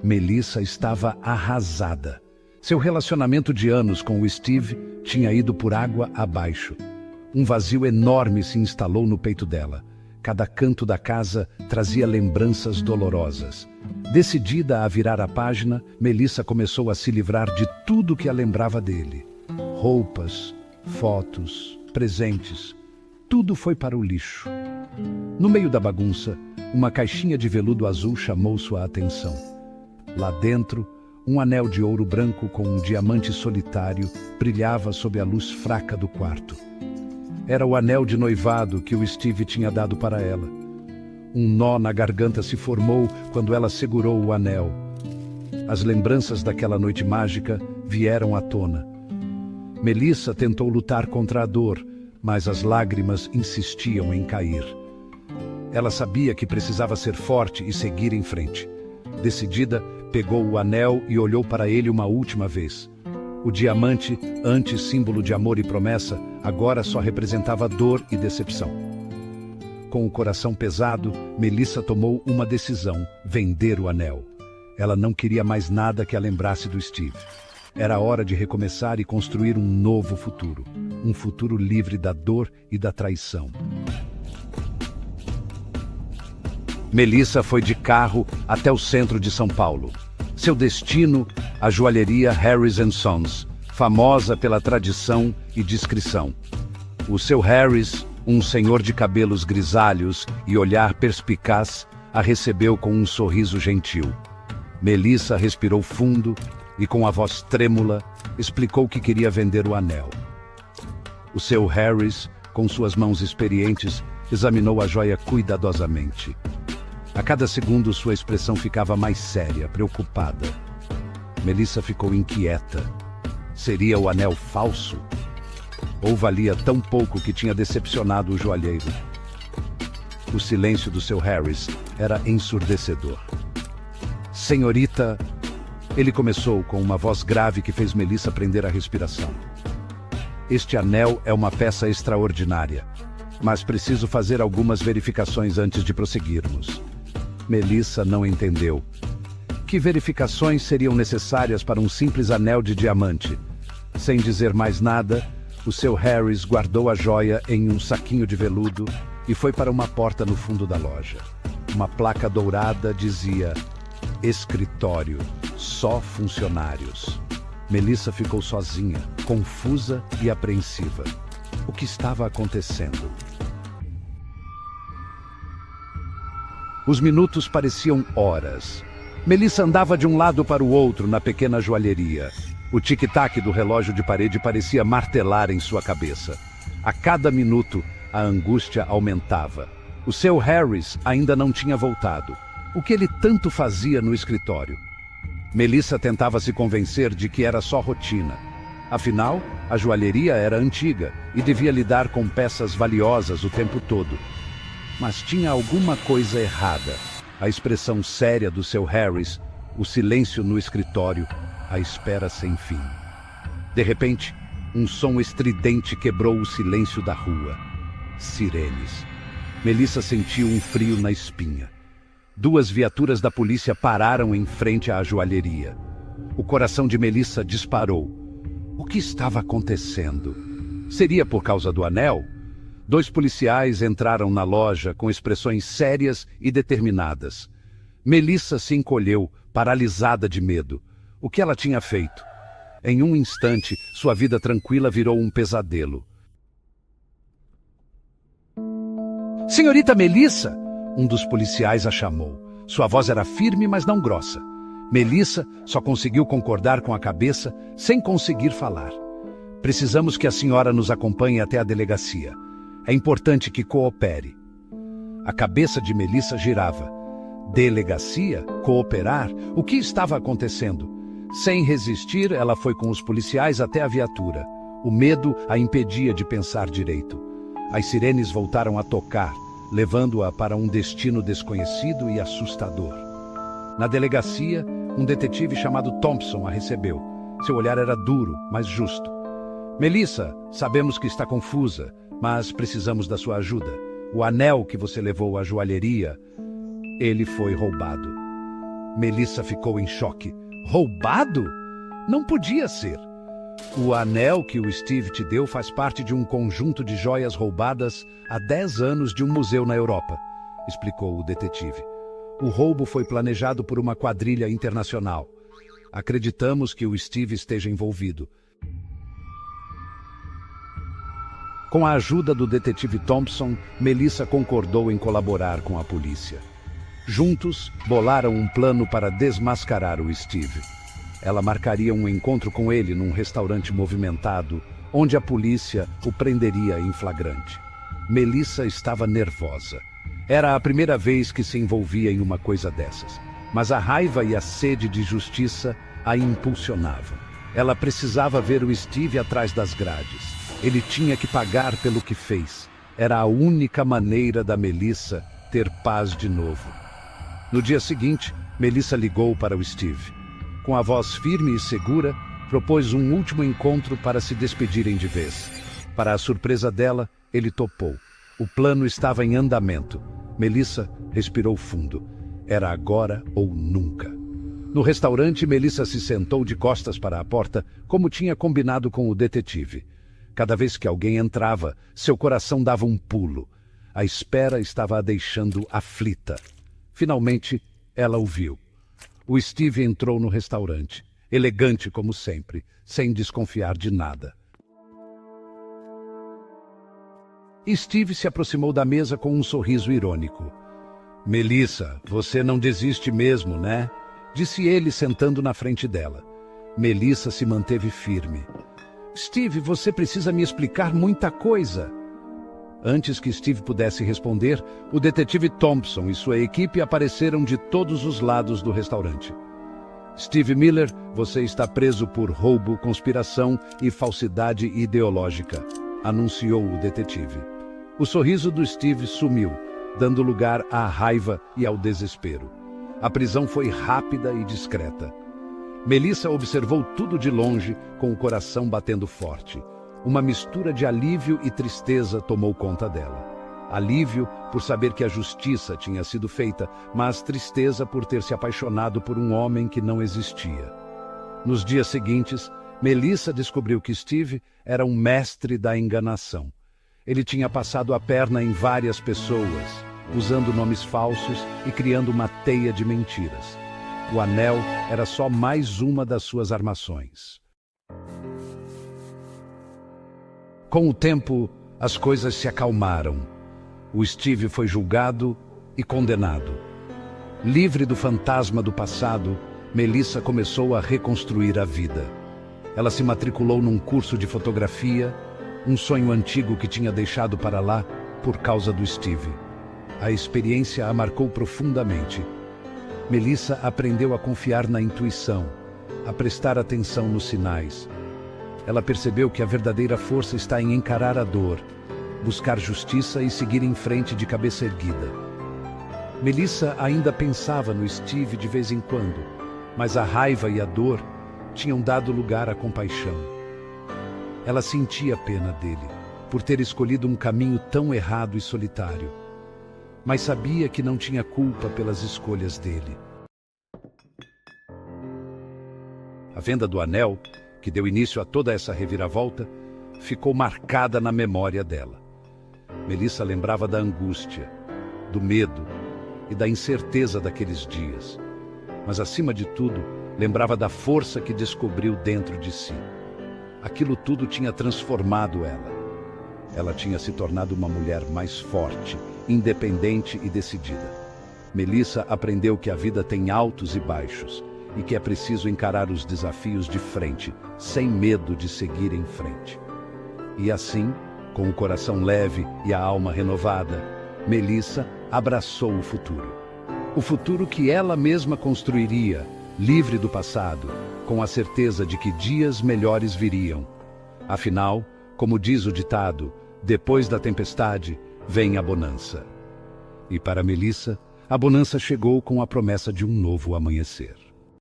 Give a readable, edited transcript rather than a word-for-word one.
Melissa estava arrasada. Seu relacionamento de anos com o Steve tinha ido por água abaixo. Um vazio enorme se instalou no peito dela. Cada canto da casa trazia lembranças dolorosas. Decidida a virar a página, Melissa começou a se livrar de tudo que a lembrava dele. Roupas, fotos, presentes, tudo foi para o lixo. No meio da bagunça, uma caixinha de veludo azul chamou sua atenção. Lá dentro, um anel de ouro branco com um diamante solitário brilhava sob a luz fraca do quarto. Era o anel de noivado que o Steve tinha dado para ela. Um nó na garganta se formou quando ela segurou o anel. As lembranças daquela noite mágica vieram à tona. Melissa tentou lutar contra a dor, mas as lágrimas insistiam em cair. Ela sabia que precisava ser forte e seguir em frente. Decidida, pegou o anel e olhou para ele uma última vez. O diamante, antes símbolo de amor e promessa, agora só representava dor e decepção. Com o coração pesado, Melissa tomou uma decisão: vender o anel. Ela não queria mais nada que a lembrasse do Steve. Era hora de recomeçar e construir um novo futuro. Um futuro livre da dor e da traição. Melissa foi de carro até o centro de São Paulo. Seu destino, a joalheria Harris & Sons, famosa pela tradição e discrição. O seu Harris, um senhor de cabelos grisalhos e olhar perspicaz, a recebeu com um sorriso gentil. Melissa respirou fundo e, com a voz trêmula, explicou que queria vender o anel. O seu Harris, com suas mãos experientes, examinou a joia cuidadosamente. A cada segundo, sua expressão ficava mais séria, preocupada. Melissa ficou inquieta. Seria o anel falso? Ou valia tão pouco que tinha decepcionado o joalheiro? O silêncio do seu Harris era ensurdecedor. Senhorita, ele começou com uma voz grave que fez Melissa prender a respiração. Este anel é uma peça extraordinária, mas preciso fazer algumas verificações antes de prosseguirmos. Melissa não entendeu. Que verificações seriam necessárias para um simples anel de diamante? Sem dizer mais nada, o seu Harris guardou a joia em um saquinho de veludo e foi para uma porta no fundo da loja. Uma placa dourada dizia: escritório, só funcionários. Melissa ficou sozinha, confusa e apreensiva. O que estava acontecendo? Os minutos pareciam horas. Melissa andava de um lado para o outro na pequena joalheria. O tic-tac do relógio de parede parecia martelar em sua cabeça. A cada minuto, a angústia aumentava. O seu Harris ainda não tinha voltado. O que ele tanto fazia no escritório? Melissa tentava se convencer de que era só rotina. Afinal, a joalheria era antiga e devia lidar com peças valiosas o tempo todo. Mas tinha alguma coisa errada. A expressão séria do seu Harris, o silêncio no escritório, a espera sem fim. De repente, um som estridente quebrou o silêncio da rua. Sirenes. Melissa sentiu um frio na espinha. 2 viaturas da polícia pararam em frente à joalheria. O coração de Melissa disparou. O que estava acontecendo? Seria por causa do anel? 2 policiais entraram na loja com expressões sérias e determinadas. Melissa se encolheu, paralisada de medo. O que ela tinha feito? Em um instante, sua vida tranquila virou um pesadelo. Senhorita Melissa! Um dos policiais a chamou. Sua voz era firme, mas não grossa. Melissa só conseguiu concordar com a cabeça, sem conseguir falar. Precisamos que a senhora nos acompanhe até a delegacia. É importante que coopere. A cabeça de Melissa girava. Delegacia? Cooperar? O que estava acontecendo? Sem resistir, ela foi com os policiais até a viatura. O medo a impedia de pensar direito. As sirenes voltaram a tocar, levando-a para um destino desconhecido e assustador. Na delegacia, um detetive chamado Thompson a recebeu. Seu olhar era duro, mas justo. Melissa, sabemos que está confusa, mas precisamos da sua ajuda. O anel que você levou à joalheria, ele foi roubado. Melissa ficou em choque. Roubado? Não podia ser. O anel que o Steve te deu faz parte de um conjunto de joias roubadas há 10 anos de um museu na Europa, explicou o detetive. O roubo foi planejado por uma quadrilha internacional. Acreditamos que o Steve esteja envolvido. Com a ajuda do detetive Thompson, Melissa concordou em colaborar com a polícia. Juntos, bolaram um plano para desmascarar o Steve. Ela marcaria um encontro com ele num restaurante movimentado, onde a polícia o prenderia em flagrante. Melissa estava nervosa. Era a primeira vez que se envolvia em uma coisa dessas. Mas a raiva e a sede de justiça a impulsionavam. Ela precisava ver o Steve atrás das grades. Ele tinha que pagar pelo que fez. Era a única maneira da Melissa ter paz de novo. No dia seguinte, Melissa ligou para o Steve. Com a voz firme e segura, propôs um último encontro para se despedirem de vez. Para a surpresa dela, ele topou. O plano estava em andamento. Melissa respirou fundo. Era agora ou nunca. No restaurante, Melissa se sentou de costas para a porta, como tinha combinado com o detetive. Cada vez que alguém entrava, seu coração dava um pulo. A espera estava a deixando aflita. Finalmente, ela o viu. O Steve entrou no restaurante, elegante como sempre, sem desconfiar de nada. Steve se aproximou da mesa com um sorriso irônico. Melissa, você não desiste mesmo, né? Disse ele sentando na frente dela. Melissa se manteve firme. Steve, você precisa me explicar muita coisa. Antes que Steve pudesse responder, o detetive Thompson e sua equipe apareceram de todos os lados do restaurante. Steve Miller, você está preso por roubo, conspiração e falsidade ideológica, anunciou o detetive. O sorriso do Steve sumiu, dando lugar à raiva e ao desespero. A prisão foi rápida e discreta. Melissa observou tudo de longe, com o coração batendo forte. Uma mistura de alívio e tristeza tomou conta dela. Alívio por saber que a justiça tinha sido feita, mas tristeza por ter se apaixonado por um homem que não existia. Nos dias seguintes, Melissa descobriu que Steve era um mestre da enganação. Ele tinha passado a perna em várias pessoas, usando nomes falsos e criando uma teia de mentiras. O anel era só mais uma das suas armações. Com o tempo, as coisas se acalmaram. O Steve foi julgado e condenado. Livre do fantasma do passado, Melissa começou a reconstruir a vida. Ela se matriculou num curso de fotografia, um sonho antigo que tinha deixado para lá por causa do Steve. A experiência a marcou profundamente. Melissa aprendeu a confiar na intuição, a prestar atenção nos sinais. Ela percebeu que a verdadeira força está em encarar a dor, buscar justiça e seguir em frente de cabeça erguida. Melissa ainda pensava no Steve de vez em quando, mas a raiva e a dor tinham dado lugar à compaixão. Ela sentia pena dele, por ter escolhido um caminho tão errado e solitário, mas sabia que não tinha culpa pelas escolhas dele. A venda do anel, que deu início a toda essa reviravolta, ficou marcada na memória dela. Melissa lembrava da angústia, do medo e da incerteza daqueles dias, mas acima de tudo, lembrava da força que descobriu dentro de si. Aquilo tudo tinha transformado ela. Ela tinha se tornado uma mulher mais forte, independente e decidida. Melissa aprendeu que a vida tem altos e baixos e que é preciso encarar os desafios de frente, sem medo de seguir em frente. E assim, com o coração leve e a alma renovada, Melissa abraçou o futuro. O futuro que ela mesma construiria, livre do passado, com a certeza de que dias melhores viriam. Afinal, como diz o ditado, depois da tempestade, vem a bonança. E para Melissa, a bonança chegou com a promessa de um novo amanhecer.